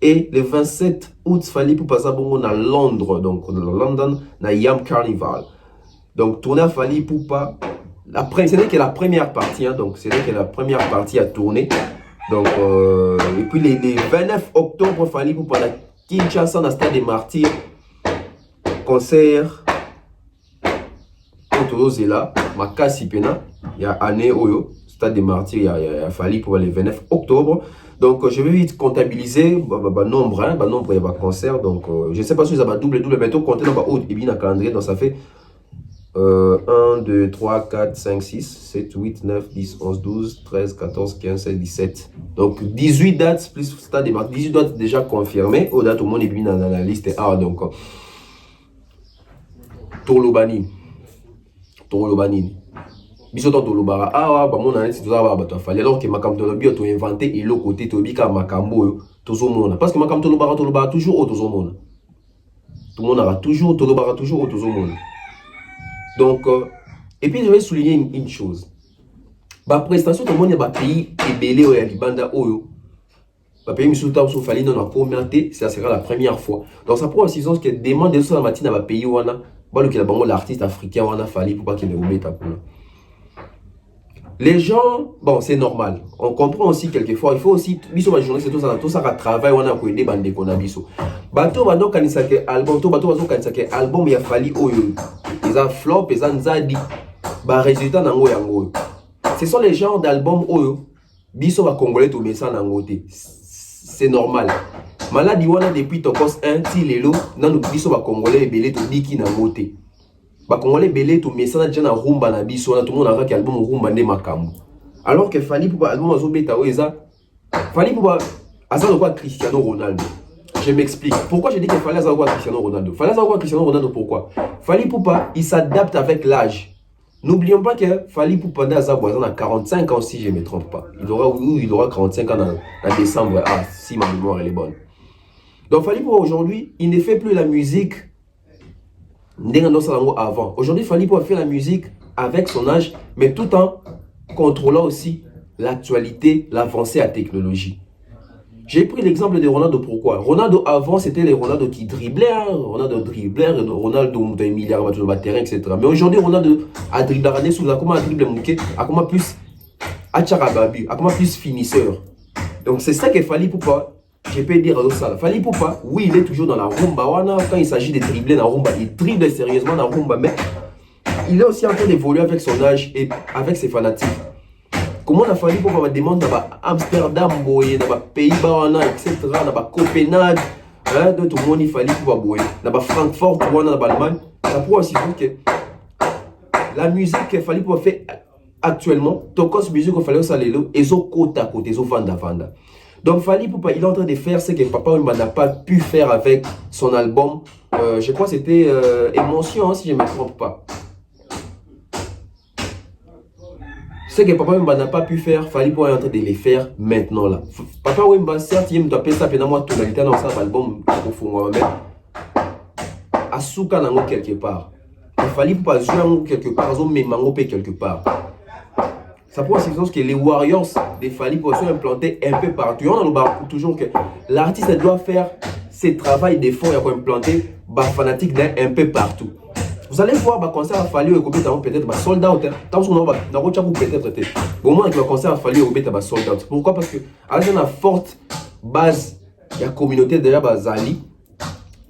Et le 27 août, il fallait pour passer à Londres, donc London, na Yam Carnival. Donc tourner à Fally Ipupa. Ce n'est que la première partie, hein, donc c'est que la première partie à tourner. Donc et puis les 29 octobre, Fally Ipupa la Kinshasa, dans le stade des Martyrs, concert. Autour de là, Makasi Pena, il y a année Oyo, stade des Martyrs, il y a Fally Ipupa le 29 octobre. Donc, je vais vite comptabiliser nombre, hein, nombre il y a concert. Donc, je ne sais pas si ça va double, mais tout compter dans le haut et bien le calendrier. Donc, ça fait 1, 2, 3, 4, 5, 6, 7, 8, 9, 10, 11, 12, 13, 14, 15, 16, 17. Donc, 18 dates plus stade des Martyrs. 18 dates déjà confirmées. Au date, tout le monde est bien dans la liste. Donc, Tolobani. Bisoto tolobara mon analyse tout ça va fallait alors que makam tolobi to inventé et le côté tobika makambo tozo mona parce que makam tolobara toujours au tozo mona tout le monde aura toujours tolobara toujours au tozo mona donc et puis je vais souligner une chose prestation tout le monde ba pays ebelé o ya libanda oyo ba pays misuta so fali non commenter ça sera la première fois donc ça prend aussi que demande de sur la matinée ba pays wana ba le que la bango l'artiste africain wana Fally pour pas qu'il ne oublie ta pour Les gens, bon, c'est normal. On comprend aussi quelquefois. Il faut aussi, biso ma journée, c'est tout ça travail, on a coïdé bande qu'on a biso. Bateau, bateau, kanisake album, tout bateau, kanisake album, il a fallu oyo. Ils ont flop, ils ont zadi. Bah, résultat, nango yango. Ce sont les genres d'albums oyo. Biso va congolais tout mais ça nangote. C'est normal. Maladi wana depuis tokos 1 ti lelo, nanu biso va congolais belé to diki nangote. Ba congolais belé to mais ça déjà na rumba na biso na tout le monde a album rumba ne makambo. Alors que fali pour album azo beta oeza. Fali pour asa quoi Cristiano Ronaldo. Je m'explique. Pourquoi je dis que fallait asa quoi Cristiano Ronaldo? Fallait asa quoi Cristiano Ronaldo pourquoi? Fali Poupa, il s'adapte avec l'âge. N'oublions pas que Fally Ipupa a 45 ans si je ne me trompe pas. Il aura 45 ans en décembre. Ah, si ma mémoire elle est bonne. Donc Fally Ipupa aujourd'hui, il ne fait plus la musique avant. Aujourd'hui, Fally Ipupa fait la musique avec son âge, mais tout en contrôlant aussi l'actualité, l'avancée à la technologie. J'ai pris l'exemple de Ronaldo. Pourquoi? Ronaldo avant, c'était les Ronaldo qui driblaient. Hein? Ronaldo dribblait, Ronaldo d'un milliard de terrain, etc. Mais aujourd'hui, Ronaldo a dribblé sous la comment a dribblé Mouké, a comment plus Acharababu, a comment plus finisseur. Donc c'est ça qu'il fallait pour pas. Je peux dire à ça. Fally Ipupa, oui, il est toujours dans la rumba. Quand il s'agit de dribbler dans la rumba, il dribble sérieusement dans la rumba, mais il est aussi en train d'évoluer avec son âge et avec ses fanatiques. Comment on a fallu pour me demander dans Amsterdam, dans les Pays-Bas, etc., dans Copenhague, de tout le monde, il fallait pour boyer, dans Francfort, dans l'Allemagne. Ça pourrait aussi dire que la musique qu'il fallait pour faire actuellement, Tokos musique qu'il fallait saler, ils ont côte à côté, ils ont vanda. Donc Fally Ipupa, il est en train de faire ce que Papa Wemba n'a pas pu faire avec son album. Je crois que c'était Émotion, si je ne me trompe pas. Ce que Papa Wemba n'a pas pu faire, Fally Ipupa est en train de les faire maintenant là. Papa Wemba, certes, il m'a appelé ça pendant moi tonalité dans cet album au fond, mais à souka nango quelque part. Il fallait pas jouer quelque part, mais mango quelque part. Ça prouve que les Warriors des Fally Ipupa sont implantés un peu partout. On a toujours que l'artiste doit faire ses travaux de fond et implanter des fanatiques un peu partout. Vous allez voir, le concert a fallu peut-être sold out. Peut-être. Au moins, le concert a fallu sold out. Pourquoi? Parce que avec une forte base de la communauté déjà Zali,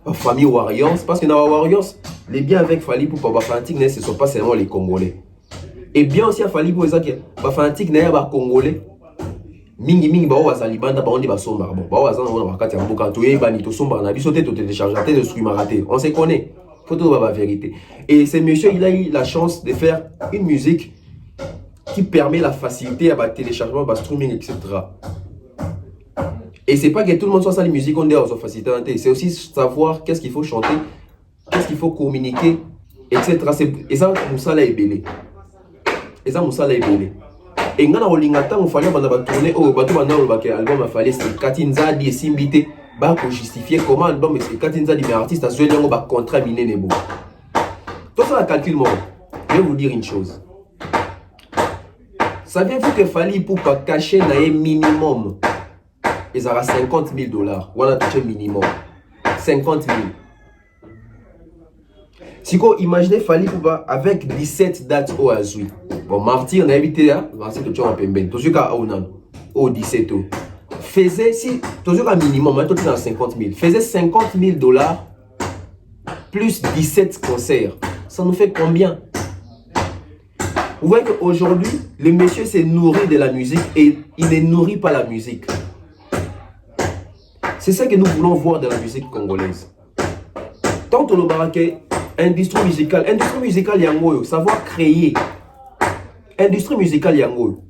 la famille Warriors. Parce que dans les Warriors, les biens avec Fally Ipupa, les fanatiques, ce ne sont pas seulement les Congolais. Et bien aussi à Fally Ipupa, les fanatiques, les Congolais. Mingi ba wazali banda ba on somba bon ba wazana on bakati ya mboka to yeba ni to somba na biso te to télécharger de stream raté on se connaît photo la vérité et ce monsieur il a eu la chance de faire une musique qui permet la facilité à ba téléchargement ba streaming etc. Et c'est pas que tout le monde soit ça les musiques on dit aux facilité c'est aussi savoir qu'est-ce qu'il faut chanter qu'est-ce qu'il faut communiquer etc. Et ça Moussala est belé et ça Moussala est belé. Et quand on a fallu tourner au bateau album a fallu c'est Katinza di Simbité ba pour justifier comment album c'est Katinza di mais artiste a joué un contrat miné nebo. Tout ça calcul moi. Je vais vous dire une chose. Savez-vous que Fally Ipupa cacher na minimum ils aura $50,000 on a touché minimum 50,000. Si vous imaginez Fally Ipupa avec 17 dates au Azui. Bon, Marty, on a évité là. Marty, tu as un peu bien. Tu as au 17 ans. Faisait, si tu as un minimum, tu as 50,000. Faisait $50,000 plus 17 concerts. Ça nous fait combien? Vous voyez qu'aujourd'hui, le monsieur s'est nourri de la musique et il ne nourrit pas la musique. C'est ça que nous voulons voir dans la musique congolaise. Tant que le baraquet, industrie musicale, yango, savoir créer. Industrie musicale yango.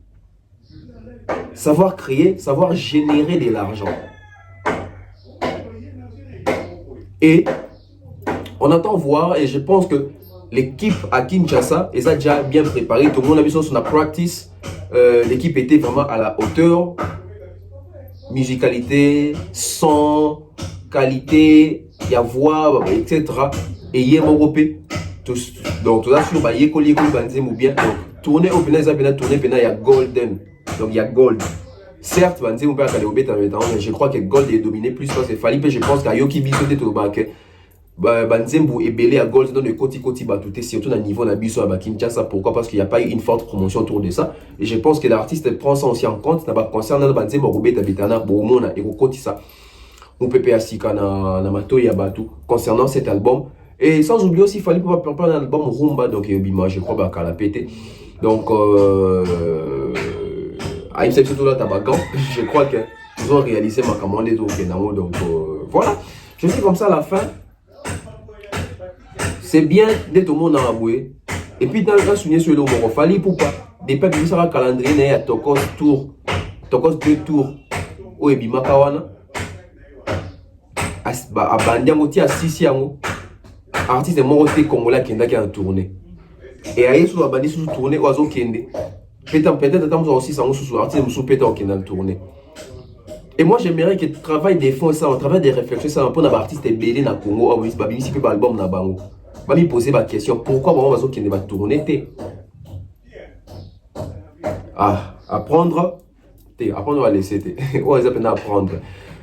Savoir créer, savoir générer de l'argent. Et on attend voir, et je pense que l'équipe à Kinshasa est déjà bien préparée. Tout le monde a vu sur la practice. L'équipe était vraiment à la hauteur. Musicalité, son, qualité, y a voix, etc. Et il y a un européen. Donc, tout ça sur ou bien. Tourner au pénal, il y a golden. Donc il y a gold. Certes, je crois que gold est dominé plus parce que Fally Ipupa, je pense qu'à Yoki Biso de Tobaké. Banzembo et Belé à Gold dans le Koti Batouté, surtout dans le niveau d'Abisso à Kinshasa. Pourquoi? Parce qu'il n'y a pas eu une forte promotion autour de ça. Et je pense que l'artiste prend ça aussi en compte. Concernant Banzembo, Robert Tabitana, Bomona et Koti ça. On peut payer à na Mato Yabatou concernant cet album. Et sans oublier aussi, il fallait pas préparer un album Rumba, donc Bima, je crois, qu'à la pété. Donc, à une section là, Tabagan, je crois qu'ils ont réalisé ma commande au Kenamo. Donc, voilà. Je suis comme ça à la fin. C'est bien d'être au monde en aboué. Et puis, dans le souvenir sur le mot, il fallait pour pas. Des peuples qui sont à calendrier, à Tokos Tour. Tokos 2 tours. Au Ebima Kawana. À Bandiamoti, à Sisiango. Artiste Moroté Congolais qui est en tournée. Et à Yesu a bandi sous tournée, oiseau Kende. Peut-être attendre aussi sans sous artiste sous pétant qui est en tournée. Et moi j'aimerais que tu travailles des fonds ça, on travaille des réflexions ça, pour un artiste belé na Congo, ah oui, c'est pas bien si que album na bango. Va me poser la question, pourquoi bon oiseau Kende va tourner Ah, apprendre, apprendre à laisser ouais, ça peut apprendre.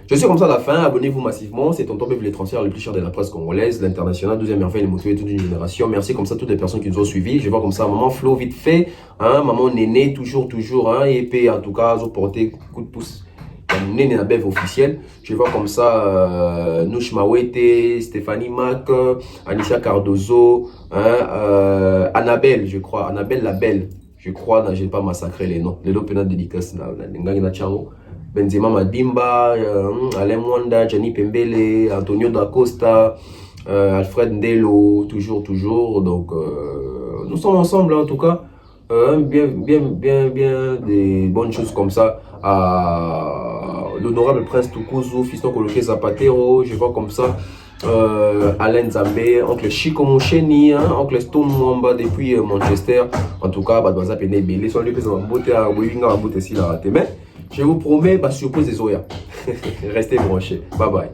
Je suis comme ça à la fin, abonnez-vous massivement, c'est Tonton Bev les transferts les plus chers de la presse congolaise, l'international, 12e merveille, les motivés toute une génération. Merci comme ça toutes les personnes qui nous ont suivis. Je vois comme ça maman Flo vite fait, hein, maman Néné toujours, hein, et puis en tout cas, ils ont porté coup de pouce. Néné na Bev officiel. Je vois comme ça Nouch Mawete, Stéphanie Mac, Anisha Cardozo, hein, Annabelle, je crois, Annabelle la Belle. Je crois, je n'ai pas massacré les noms. Les noms pénales dédicaces, na Tchao. Benzema Madimba, Alain Mwanda, Gianni Pembele, Antonio da Costa, Alfred Ndelo, toujours. Donc, nous sommes ensemble en tout cas. Bien, des bonnes choses comme ça. L'honorable Prince Tukuzu, Fiston Koloke Zapatero, je vois comme ça. Alain Zambé, oncle Chico Moucheni, hein, oncle Stone Mwamba depuis Manchester. En tout cas, Badwaza Pene Belé, soit lui qui a beauté à Wewinga à beauté si la raté. Mais je vous promets, surprise des Zoya. Restez branchés. Bye bye.